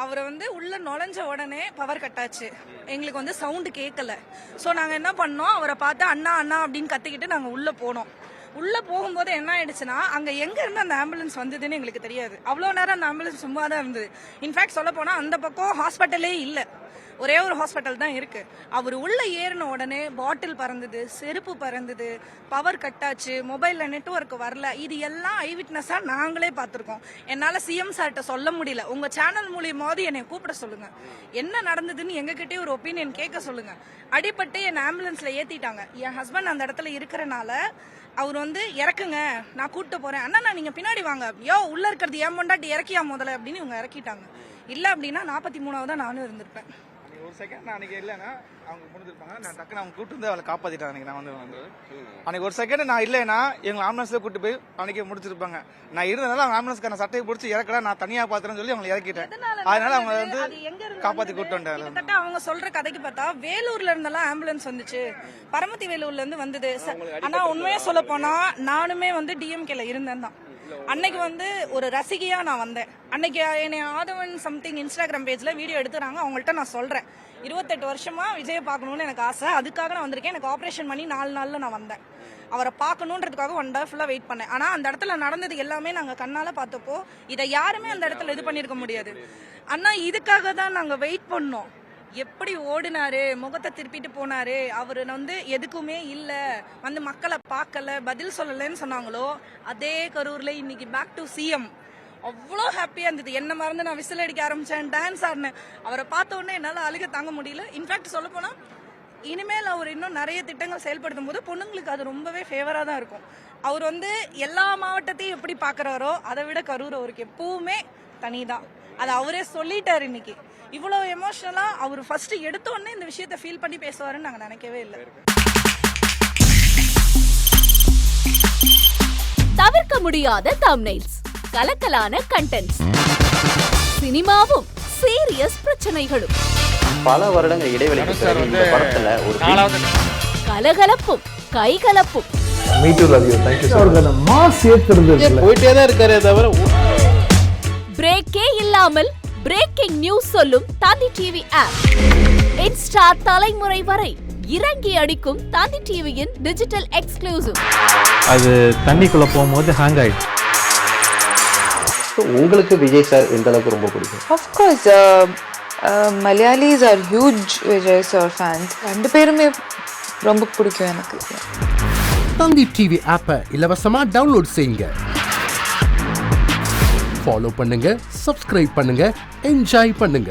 அவரை வந்து உள்ள நுழைஞ்ச உடனே பவர் கட் ஆச்சு. எங்களுக்கு வந்து சவுண்டு கேட்கல. ஸோ நாங்கள் என்ன பண்ணோம், அவரை பார்த்து அண்ணா அண்ணா அப்படின்னு கத்திக்கிட்டு நாங்கள் உள்ள போனோம். உள்ள போகும்போது என்ன ஆயிடுச்சுன்னா, அங்க எங்க இருந்து அந்த ஆம்புலன்ஸ் வந்ததுன்னு எங்களுக்கு தெரியாது. அவ்வளோ நேரம் அந்த ஆம்புலன்ஸ் சும்மா தான் இருந்தது. இன்ஃபேக்ட் சொல்ல போனா அந்த பக்கம் ஹாஸ்பிட்டலே இல்லை, ஒரே ஒரு ஹாஸ்பிட்டல் தான் இருக்கு. அவர் உள்ள ஏறின உடனே பாட்டில் பறந்தது, செருப்பு பறந்தது, பவர் கட் ஆச்சு, மொபைல்ல நெட்வொர்க் வரல. இது எல்லாம் ஐ விட்னஸா நாங்களே பார்த்துருக்கோம். என்னால சிஎம் சார்கிட்ட சொல்ல முடியல. உங்க சேனல் மூலியமாவது என்னை கூப்பிட சொல்லுங்க, என்ன நடந்ததுன்னு எங்ககிட்டே ஒரு ஒப்பீனியன் கேட்க சொல்லுங்க. அடிபட்டு என் ஆம்புலன்ஸ்ல ஏத்திட்டாங்க. என் ஹஸ்பண்ட் அந்த இடத்துல இருக்கிறனால அவர் வந்து இறக்குங்க, நான் கூப்பிட்டு போறேன். அண்ணா நீங்க பின்னாடி வாங்க, யோ உள்ள இருக்கிறது ஏன் பொண்டாட்டி இறக்கியா முதல்ல அப்படின்னு இவங்க இறக்கிட்டாங்க. இல்ல அப்படின்னா 43வது நானும் இருந்திருப்பேன். ஒரு செகண்ட் நான் அன்னைக்கு இல்லைன்னா அவங்க முடிஞ்சிருப்பாங்க. நான் டக்குன்னு அவங்க கூட்டு வந்து அவளை காப்பாத்திட்டேன். அன்னைக்கு நான் வந்து அன்னைக்கு ஒரு செகண்ட் நான் இல்லைன்னா எங்க ஆம்புலன்ஸ்ல கூட்டு போய் அன்னைக்கு முடிச்சிருப்பாங்க. நான் இருந்ததால அவங்க ஆம்புலன்ஸ்க்கான சட்டையை பிடிச்சி இறக்கல, நான் தனியா பாத்துறேன்னு சொல்லி அவங்களை இறக்கிட்டேன். அதனால அவங்க வந்து காப்பாத்தி கூட்டு வந்தாங்க. அவங்க சொல்ற கதைக்கு பார்த்தா வேலூர்ல இருந்தெல்லாம் ஆம்புலன்ஸ் வந்துச்சு, பரமத்தி வேலூர்ல இருந்து வந்தது. ஆனா உண்மையா சொல்ல போனா நானுமே வந்து டிஎம்கேல இருந்தேன் தான். அன்னைக்கு வந்து ஒரு ரசிகையா நான் வந்தேன். அன்னைக்கு என்னை ஆதவன் சம்திங் இன்ஸ்டாகிராம் பேஜ்ல வீடியோ எடுத்துறாங்க. அவங்கள்ட்ட நான் சொல்றேன், 28 வருஷமா விஜயை பார்க்கணும்னு எனக்கு ஆசை, அதுக்காக நான் வந்திருக்கேன். எனக்கு ஆப்ரேஷன் பண்ணி 4 நாள்ல நான் வந்தேன். அவரை பார்க்கணுன்றதுக்காக 1 டே ஃபுல்லா வெயிட் பண்ணேன். ஆனா அந்த இடத்துல நடந்தது எல்லாமே நாங்க கண்ணால பார்த்தப்போ இதை யாருமே அந்த இடத்துல இது பண்ணிருக்க முடியாது. அண்ணா இதுக்காக தான் நாங்க வெயிட் பண்ணோம். எப்படி ஓடினாரு, முகத்தை திருப்பிட்டு போனாரு. அவரு வந்து எதுக்குமே இல்ல, வந்து மக்களை பார்க்கல, பதில் சொல்லலன்னு சொன்னாங்களோ அதே கரூர்ல இன்னைக்கு பேக் டு சிஎம். அவ்வளோ ஹாப்பியா இருந்தது. என்ன மறந்து நான் விசில் அடிக்க ஆரம்பிச்சேன், டான்ஸ் ஆடினேன். அவரை பார்த்த உடனே என்னால அழுக தாங்க முடியல. இன்ஃபேக்ட் சொல்ல போனா இனிமேல் அவர் இன்னும் நிறைய திட்டங்கள் செயல்படுத்தும் போது பொண்ணுங்களுக்கு அது ரொம்பவே ஃபேவரா தான் இருக்கும். அவர் வந்து எல்லா மாவட்டத்தையும் எப்படி பாக்குறாரோ அதை விட கரூர் அவருக்கு எப்பவுமே தனிதான். அது அவரே சொல்லிட்டாரு. இன்னைக்கு இவ்வளவு எமோஷனலா அவர் ஃபர்ஸ்ட் எடுத்த உடனே இந்த விஷயத்தை ஃபீல் பண்ணி பேசுவாருன்னு நாங்க நினைக்கவே இல்லை. தவிர்க்க முடியாத தம்ப்நெயில்ஸ், கலக்கலான கண்டென்ட்ஸ், சினிமாவும் சீரியஸ் பிரச்சனைகளும், பல வருடங்கள் இடைவெளிக்கு பிறகு இந்த படத்துல ஒரு கலகலப்பும் கைகலப்பும் போயிட்டே தான் இருக்காரு. தவிர பிரேக்கே இல்லாமல் பிரேக்கிங் நியூஸ் சொல்லும் தந்தி டிவி ஆப். இன்ஸ்டா தலைமுறை வரை இறங்கி அடிக்கும் தந்தி டிவியின் டிஜிட்டல் எக்ஸ்க்ளூசிவ். அது தண்ணிக்குள்ள போகும்போது ஹேங் ஆயிடுச்சு. உங்களுக்கு விஜய் சார் எந்த அளவுக்கு ரொம்ப பிடிக்கும்? Of course, Malayalis are huge Vijay sir fans. ரெண்டு பேருமே ரொம்ப பிடிக்கும் எனக்கு. தந்தி டிவி ஆப்பை இலவசமா டவுன்லோட் செய்யுங்க, ஃபாலோ பண்ணுங்க, சப்ஸ்கிரைப் பண்ணுங்க, என்ஜாய் பண்ணுங்க.